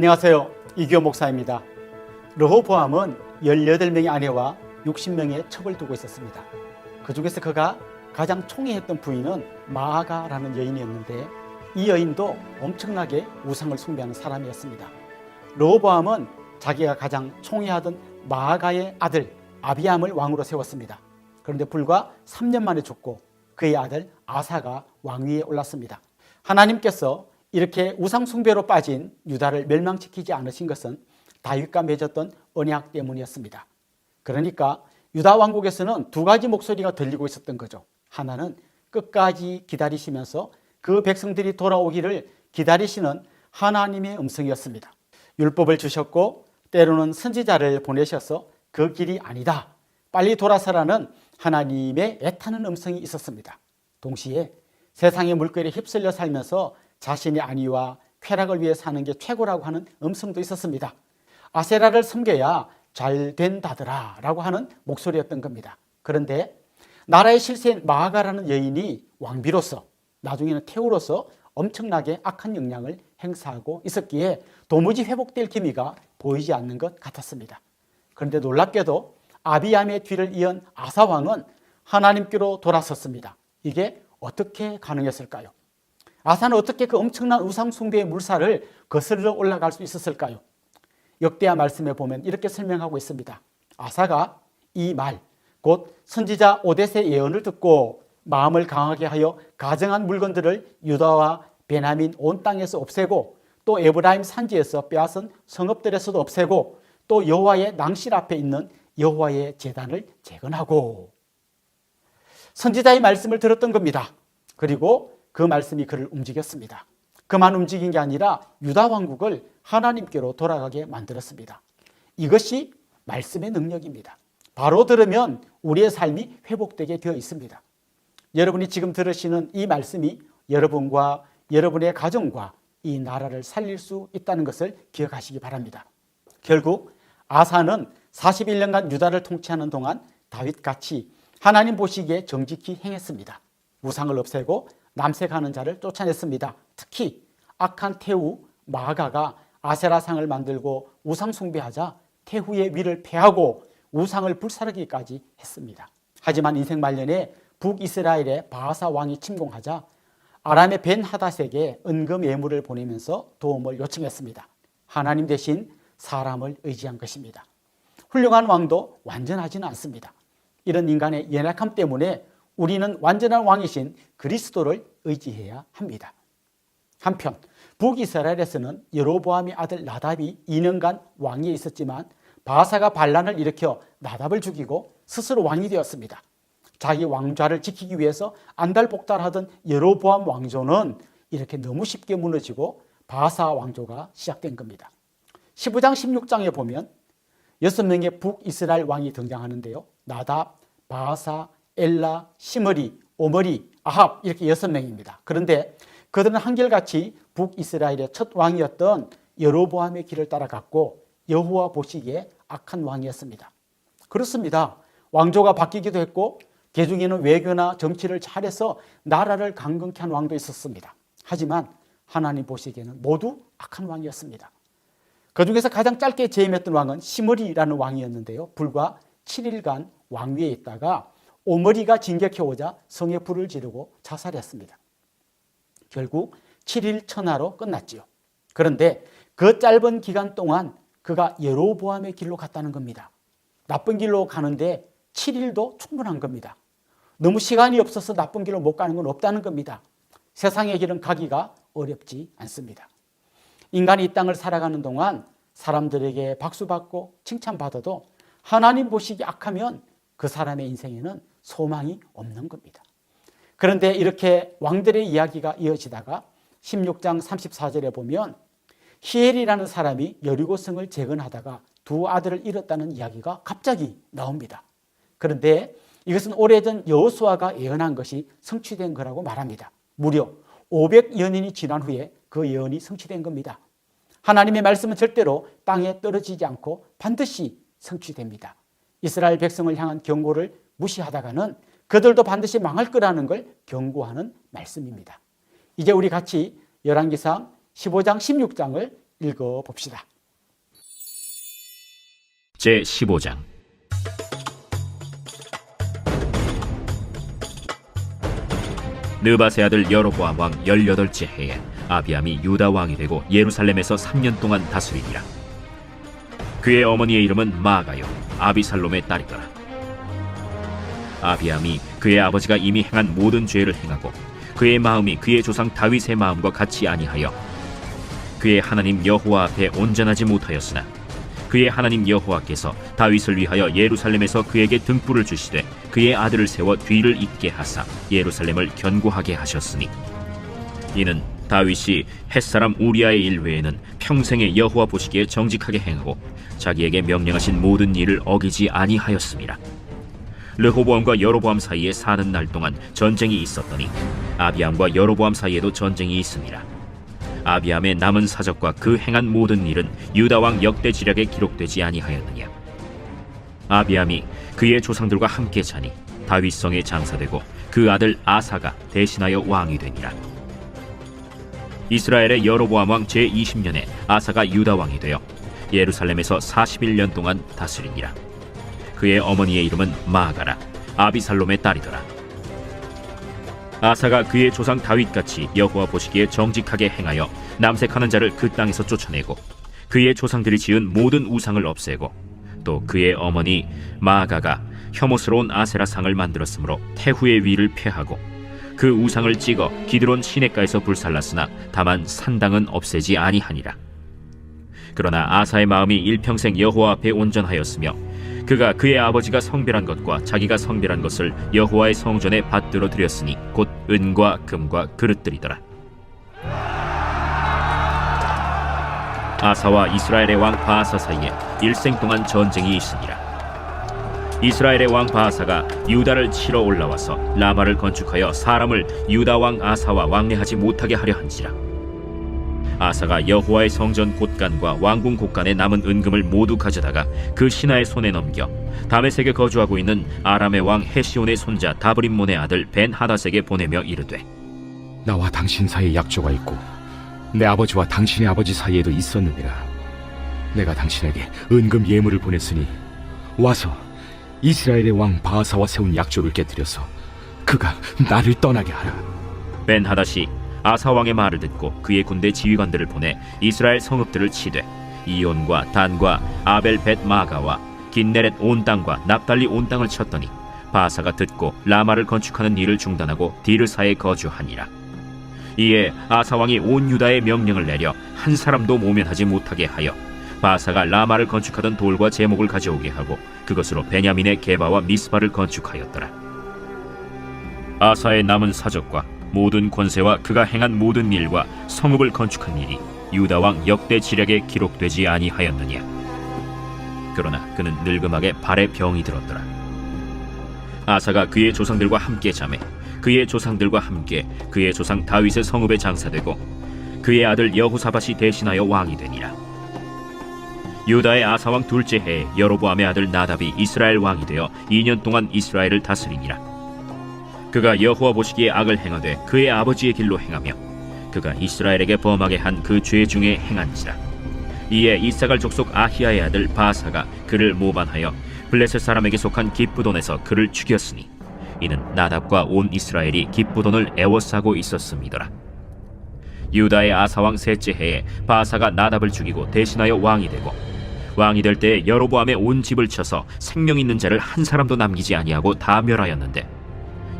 안녕하세요. 이규호 목사입니다. 르호보암은 18명의 아내와 60명의 첩을 두고 있었습니다. 그 중에서 그가 가장 총애했던 부인은 마아가라는 여인이었는데 이 여인도 엄청나게 우상을 숭배하는 사람이었습니다. 르호보암은 자기가 가장 총애하던 마아가의 아들 아비암을 왕으로 세웠습니다. 그런데 불과 3년 만에 죽고 그의 아들 아사가 왕위에 올랐습니다. 하나님께서 이렇게 우상 숭배로 빠진 유다를 멸망시키지 않으신 것은 다윗과 맺었던 언약 때문이었습니다. 그러니까 유다 왕국에서는 두 가지 목소리가 들리고 있었던 거죠. 하나는 끝까지 기다리시면서 그 백성들이 돌아오기를 기다리시는 하나님의 음성이었습니다. 율법을 주셨고 때로는 선지자를 보내셔서 그 길이 아니다, 빨리 돌아서라는 하나님의 애타는 음성이 있었습니다. 동시에 세상의 물결에 휩쓸려 살면서 자신의 안위와 쾌락을 위해 사는 게 최고라고 하는 음성도 있었습니다. 아세라를 섬겨야 잘 된다더라 라고 하는 목소리였던 겁니다. 그런데 나라의 실세인 마아가라는 여인이 왕비로서 나중에는 태우로서 엄청나게 악한 영향을 행사하고 있었기에 도무지 회복될 기미가 보이지 않는 것 같았습니다. 그런데 놀랍게도 아비암의 뒤를 이은 아사왕은 하나님께로 돌아섰습니다. 이게 어떻게 가능했을까요? 아사는 어떻게 그 엄청난 우상 숭배의 물살을 거슬러 올라갈 수 있었을까요? 역대하 말씀에 보면 이렇게 설명하고 있습니다. 아사가 이 말, 곧 선지자 오뎃의 예언을 듣고 마음을 강하게 하여 가정한 물건들을 유다와 베냐민 온 땅에서 없애고 또 에브라임 산지에서 빼앗은 성읍들에서도 없애고 또 여호와의 낭실 앞에 있는 여호와의 제단을 재건하고, 선지자의 말씀을 들었던 겁니다. 그리고 그 말씀이 그를 움직였습니다. 그만 움직인 게 아니라 유다 왕국을 하나님께로 돌아가게 만들었습니다. 이것이 말씀의 능력입니다. 바로 들으면 우리의 삶이 회복되게 되어 있습니다. 여러분이 지금 들으시는 이 말씀이 여러분과 여러분의 가정과 이 나라를 살릴 수 있다는 것을 기억하시기 바랍니다. 결국 아사는 41년간 유다를 통치하는 동안 다윗같이 하나님 보시기에 정직히 행했습니다. 우상을 없애고 남색하는 자를 쫓아냈습니다. 특히 악한 태후 마아가가 아세라상을 만들고 우상 숭배하자 태후의 위를 패하고 우상을 불사르기까지 했습니다. 하지만 인생 말년에 북이스라엘의 바하사 왕이 침공하자 아람의 벤하닷에게 은금 예물을 보내면서 도움을 요청했습니다. 하나님 대신 사람을 의지한 것입니다. 훌륭한 왕도 완전하지는 않습니다. 이런 인간의 연약함 때문에 우리는 완전한 왕이신 그리스도를 의지해야 합니다. 한편 북이스라엘에서는 여로보암의 아들 나답이 2년간 왕위에 있었지만 바사가 반란을 일으켜 나답을 죽이고 스스로 왕이 되었습니다. 자기 왕좌를 지키기 위해서 안달복달하던 여로보암 왕조는 이렇게 너무 쉽게 무너지고 바사 왕조가 시작된 겁니다. 15장 16장에 보면 6명의 북이스라엘 왕이 등장하는데요. 나답, 바사, 엘라, 시므리, 오므리, 아합, 이렇게 6명입니다. 그런데 그들은 한결같이 북이스라엘의 첫 왕이었던 여로보암의 길을 따라갔고 여호와 보시기에 악한 왕이었습니다. 그렇습니다. 왕조가 바뀌기도 했고 개중에는 외교나 정치를 잘해서 나라를 강건케 한 왕도 있었습니다. 하지만 하나님 보시기에는 모두 악한 왕이었습니다. 그중에서 가장 짧게 재임했던 왕은 시므리라는 왕이었는데요. 불과 7일간 왕위에 있다가 오므리가 진격해오자 성에 불을 지르고 자살했습니다. 결국 7일 천하로 끝났지요. 그런데 그 짧은 기간 동안 그가 여로보암의 길로 갔다는 겁니다. 나쁜 길로 가는데 7일도 충분한 겁니다. 너무 시간이 없어서 나쁜 길로 못 가는 건 없다는 겁니다. 세상의 길은 가기가 어렵지 않습니다. 인간이 이 땅을 살아가는 동안 사람들에게 박수받고 칭찬받아도 하나님 보시기 악하면 그 사람의 인생에는 소망이 없는 겁니다. 그런데 이렇게 왕들의 이야기가 이어지다가 16장 34절에 보면 히엘이라는 사람이 여리고성을 재건하다가 두 아들을 잃었다는 이야기가 갑자기 나옵니다. 그런데 이것은 오래전 여호수아가 예언한 것이 성취된 거라고 말합니다. 무려 500년이 지난 후에 그 예언이 성취된 겁니다. 하나님의 말씀은 절대로 땅에 떨어지지 않고 반드시 성취됩니다. 이스라엘 백성을 향한 경고를 무시하다가는 그들도 반드시 망할 거라는 걸 경고하는 말씀입니다. 이제 우리 같이 열왕기상 15장 16장을 읽어봅시다. 제15장. 느밧의 아들 여로보암 왕 18째 해에 아비암이 유다 왕이 되고 예루살렘에서 3년 동안 다스리니라. 그의 어머니의 이름은 마아가요 아비살롬의 딸이더라. 아비암이 그의 아버지가 이미 행한 모든 죄를 행하고 그의 마음이 그의 조상 다윗의 마음과 같이 아니하여 그의 하나님 여호와 앞에 온전하지 못하였으나 그의 하나님 여호와께서 다윗을 위하여 예루살렘에서 그에게 등불을 주시되 그의 아들을 세워 뒤를 잇게 하사 예루살렘을 견고하게 하셨으니 이는 다윗이 햇사람 우리아의 일 외에는 평생에 여호와 보시기에 정직하게 행하고 자기에게 명령하신 모든 일을 어기지 아니하였음이라. 르호보암과 여로보암 사이에 사는 날 동안 전쟁이 있었더니 아비암과 여로보암 사이에도 전쟁이 있음이라. 아비암의 남은 사적과 그 행한 모든 일은 유다 왕 역대 지략에 기록되지 아니하였느냐. 아비암이 그의 조상들과 함께 자니 다윗성에 장사되고 그 아들 아사가 대신하여 왕이 되니라. 이스라엘의 여로보암 왕 제20년에 아사가 유다 왕이 되어 예루살렘에서 41년 동안 다스리니라. 그의 어머니의 이름은 마아가라 아비살롬의 딸이더라. 아사가 그의 조상 다윗같이 여호와 보시기에 정직하게 행하여 남색하는 자를 그 땅에서 쫓아내고 그의 조상들이 지은 모든 우상을 없애고 또 그의 어머니 마아가가 혐오스러운 아세라 상을 만들었으므로 태후의 위를 폐하고 그 우상을 찍어 기드론 시냇가에서 불살랐으나 다만 산당은 없애지 아니하니라. 그러나 아사의 마음이 일평생 여호와 앞에 온전하였으며 그가 그의 아버지가 성별한 것과 자기가 성별한 것을 여호와의 성전에 받들어 드렸으니 곧 은과 금과 그릇들이더라. 아사와 이스라엘의 왕 바아사 사이에 일생 동안 전쟁이 있으니라. 이스라엘의 왕 바아사가 유다를 치러 올라와서 라마를 건축하여 사람을 유다 왕 아사와 왕래하지 못하게 하려 한지라. 아사가 여호와의 성전 곳간과 왕궁 곳간에 남은 은금을 모두 가져다가 그 신하의 손에 넘겨 다메섹에 거주하고 있는 아람의 왕 헤시온의 손자 다브림몬의 아들 벤하닷에게 보내며 이르되 나와 당신 사이에 약조가 있고 내 아버지와 당신의 아버지 사이에도 있었느니라. 내가 당신에게 은금 예물을 보냈으니 와서 이스라엘의 왕 바아사와 세운 약조를 깨뜨려서 그가 나를 떠나게 하라. 벤하닷이 아사 왕의 말을 듣고 그의 군대 지휘관들을 보내 이스라엘 성읍들을 치되 이온과 단과 아벨 벳 마가와 긴네렛 온 땅과 납달리 온 땅을 쳤더니 바아사가 듣고 라마를 건축하는 일을 중단하고 디르사에 거주하니라. 이에 아사 왕이 온 유다에 명령을 내려 한 사람도 모면하지 못하게 하여 바아사가 라마를 건축하던 돌과 제목을 가져오게 하고 그것으로 베냐민의 게바와 미스바를 건축하였더라. 아사의 남은 사적과 모든 권세와 그가 행한 모든 일과 성읍을 건축한 일이 유다 왕 역대 지략에 기록되지 아니하였느냐. 그러나 그는 늙음하게 발에 병이 들었더라. 아사가 그의 조상들과 함께 잠에 그의 조상들과 함께 그의 조상 다윗의 성읍에 장사되고 그의 아들 여호사밧이 대신하여 왕이 되니라. 유다의 아사 왕 둘째 해에 여로보암의 아들 나답이 이스라엘 왕이 되어 2년 동안 이스라엘을 다스리니라. 그가 여호와 보시기에 악을 행하되 그의 아버지의 길로 행하며 그가 이스라엘에게 범하게 한 그 죄 중에 행한지라. 이에 이사갈 족속 아히야의 아들 바아사가 그를 모반하여 블레셋 사람에게 속한 기브돈에서 그를 죽였으니 이는 나답과 온 이스라엘이 기브돈을 애워싸고 있었음이더라. 유다의 아사 왕 셋째 해에 바아사가 나답을 죽이고 대신하여 왕이 되고 왕이 될 때에 여로보암의 온 집을 쳐서 생명 있는 자를 한 사람도 남기지 아니하고 다 멸하였는데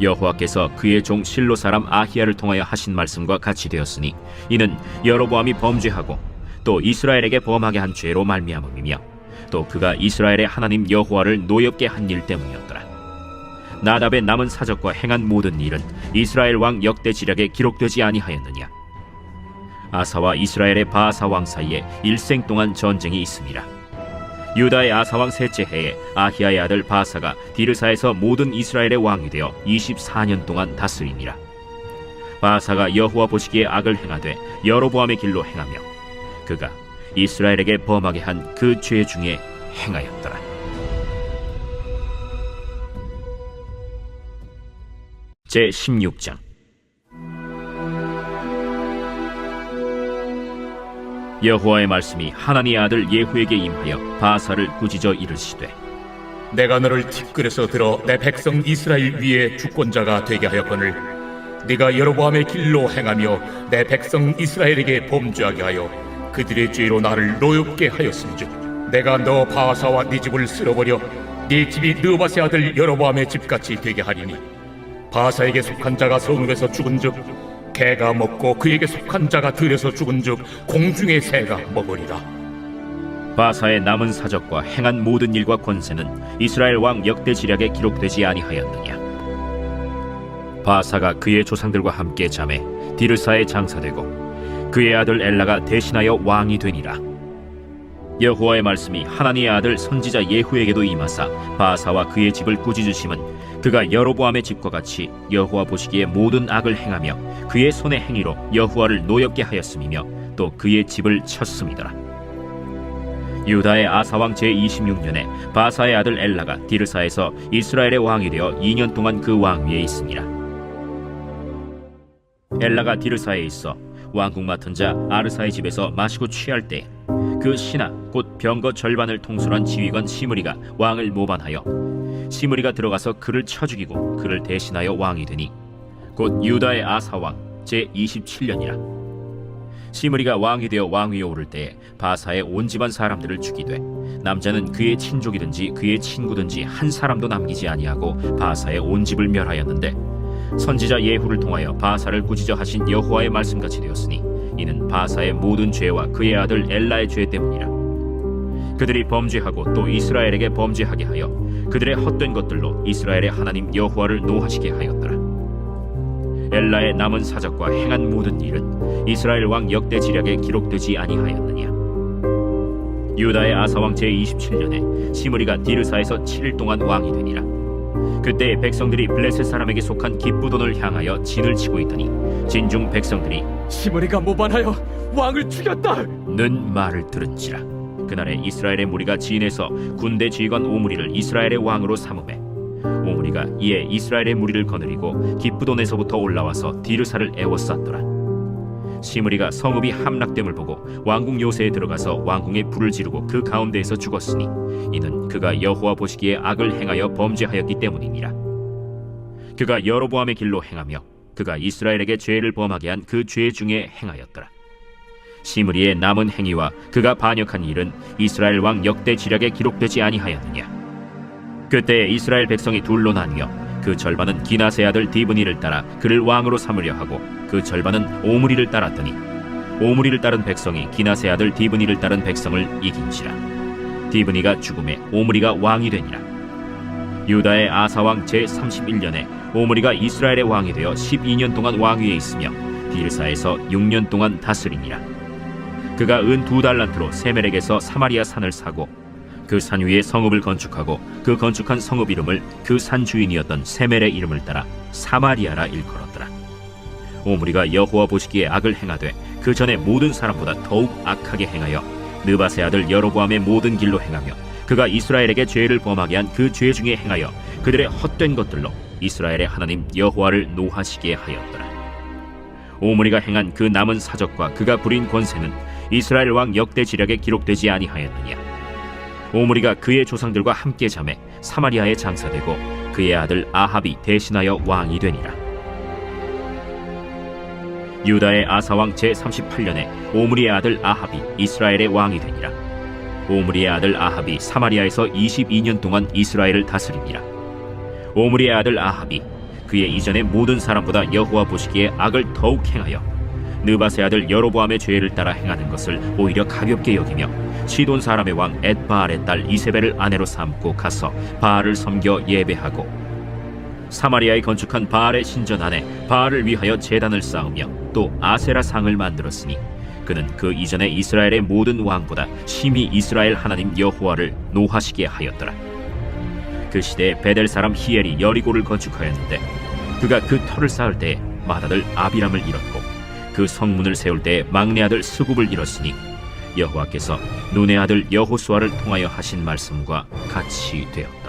여호와께서 그의 종 실로 사람 아히야를 통하여 하신 말씀과 같이 되었으니 이는 여로보암이 범죄하고 또 이스라엘에게 범하게 한 죄로 말미암음이며 또 그가 이스라엘의 하나님 여호와를 노엽게 한 일 때문이었더라. 나답의 남은 사적과 행한 모든 일은 이스라엘 왕 역대 지략에 기록되지 아니하였느냐. 아사와 이스라엘의 바아사 왕 사이에 일생 동안 전쟁이 있음이라. 유다의 아사 왕 셋째 해에 아히야의 아들 바아사가 디르사에서 모든 이스라엘의 왕이 되어 24년 동안 다스리니라. 바아사가 여호와 보시기에 악을 행하되 여로보암의 길로 행하며 그가 이스라엘에게 범하게 한 그 죄 중에 행하였더라. 제16장. 여호와의 말씀이 하나니의 아들 예후에게 임하여 바사를 꾸짖어 이르시되 내가 너를 티끌에서 들어 내 백성 이스라엘 위에 주권자가 되게 하였거늘 네가 여로보암의 길로 행하며 내 백성 이스라엘에게 범죄하게 하여 그들의 죄로 나를 노엽게 하였음즉 내가 너 바사와 네 집을 쓸어버려 네 집이 느바세 아들 여로보암의 집같이 되게 하리니 바사에게 속한 자가 성읍에서 죽은즉 개가 먹고 그에게 속한 자가 들에서 죽은즉 공중의 새가 먹으리라. 바사의 남은 사적과 행한 모든 일과 권세는 이스라엘 왕 역대 지략에 기록되지 아니하였느냐. 바사가 그의 조상들과 함께 잠에 디르사에 장사되고 그의 아들 엘라가 대신하여 왕이 되니라. 여호와의 말씀이 하나니의 아들 선지자 예후에게도 임하사 바사와 그의 집을 꾸짖으심은 그가 여로보암의 집과 같이 여호와 보시기에 모든 악을 행하며 그의 손의 행위로 여호와를 노엽게 하였음이며 또 그의 집을 쳤음이더라. 유다의 아사왕 제26년에 바사의 아들 엘라가 디르사에서 이스라엘의 왕이 되어 2년 동안 그 왕위에 있으니라. 엘라가 디르사에 있어 왕궁 맡은 자 아르사의 집에서 마시고 취할 때 그 신하 곧 병거 절반을 통솔한 지휘관 시므리가 왕을 모반하여 시므리가 들어가서 그를 쳐 죽이고 그를 대신하여 왕이 되니 곧 유다의 아사왕 제27년이라. 시므리가 왕이 되어 왕위에 오를 때에 바사의 온 집안 사람들을 죽이되 남자는 그의 친족이든지 그의 친구든지 한 사람도 남기지 아니하고 바사의 온 집을 멸하였는데 선지자 예후를 통하여 바사를 꾸짖어 하신 여호와의 말씀같이 되었으니 이는 바사의 모든 죄와 그의 아들 엘라의 죄 때문이라. 그들이 범죄하고 또 이스라엘에게 범죄하게 하여 그들의 헛된 것들로 이스라엘의 하나님 여호와를 노하시게 하였더라. 엘라의 남은 사적과 행한 모든 일은 이스라엘 왕 역대 지략에 기록되지 아니하였느냐. 유다의 아사왕 제27년에 시므리가 디르사에서 7일 동안 왕이 되니라. 그때 백성들이 블레셋 사람에게 속한 기브돈을 향하여 진을 치고 있더니 진중 백성들이 시므리가 모반하여 왕을 죽였다 는 말을 들은지라. 그날에 이스라엘의 무리가 진에서 군대 지휘관 오므리를 이스라엘의 왕으로 삼음해 오므리가 이에 이스라엘의 무리를 거느리고 기브돈에서부터 올라와서 디르사를 애워쌌더라. 시므리가 성읍이 함락됨을 보고 왕궁 요새에 들어가서 왕궁에 불을 지르고 그 가운데에서 죽었으니 이는 그가 여호와 보시기에 악을 행하여 범죄하였기 때문이니라. 그가 여로보암의 길로 행하며 그가 이스라엘에게 죄를 범하게 한 그 죄 중에 행하였더라. 시므리의 남은 행위와 그가 반역한 일은 이스라엘 왕 역대 지략에 기록되지 아니하였느냐. 그때 이스라엘 백성이 둘로 나뉘어 그 절반은 기나세 아들 디브니를 따라 그를 왕으로 삼으려 하고 그 절반은 오므리를 따랐더니 오므리를 따른 백성이 기나세 아들 디브니를 따른 백성을 이긴지라. 디브니가 죽음에 오므리가 왕이 되니라. 유다의 아사왕 제31년에 오므리가 이스라엘의 왕이 되어 12년 동안 왕위에 있으며 디르사에서 6년 동안 다스리니라. 그가 은 2달란트로 세멜에게서 사마리아 산을 사고 그 산 위에 성읍을 건축하고 그 건축한 성읍 이름을 그 산 주인이었던 세멜의 이름을 따라 사마리아라 일컬었더라. 오므리가 여호와 보시기에 악을 행하되 그 전에 모든 사람보다 더욱 악하게 행하여 느바세 아들 여로보암의 모든 길로 행하며 그가 이스라엘에게 죄를 범하게 한 그 죄 중에 행하여 그들의 헛된 것들로 이스라엘의 하나님 여호와를 노하시게 하였더라. 오므리가 행한 그 남은 사적과 그가 부린 권세는 이스라엘 왕 역대 지략에 기록되지 아니하였느냐. 오므리가 그의 조상들과 함께 잠에 사마리아에 장사되고 그의 아들 아합이 대신하여 왕이 되니라. 유다의 아사왕 제38년에 오므리의 아들 아합이 이스라엘의 왕이 되니라. 오므리의 아들 아합이 사마리아에서 22년 동안 이스라엘을 다스리니라. 오므리의 아들 아합이 그의 이전의 모든 사람보다 여호와 보시기에 악을 더욱 행하여 느바세 아들 여로보암의 죄를 따라 행하는 것을 오히려 가볍게 여기며 시돈 사람의 왕 엣바알의 딸 이세벨을 아내로 삼고 가서 바알을 섬겨 예배하고 사마리아에 건축한 바알의 신전 안에 바알을 위하여 제단을 쌓으며 또 아세라 상을 만들었으니 그는 그 이전에 이스라엘의 모든 왕보다 심히 이스라엘 하나님 여호와를 노하시게 하였더라. 그 시대에 베델 사람 히엘이 여리고를 건축하였는데 그가 그 터를 쌓을 때에 맏아들 아비람을 잃었고 그 성문을 세울 때에 막내 아들 스굽을 잃었으니 여호와께서 눈의 아들 여호수아를 통하여 하신 말씀과 같이 되었다.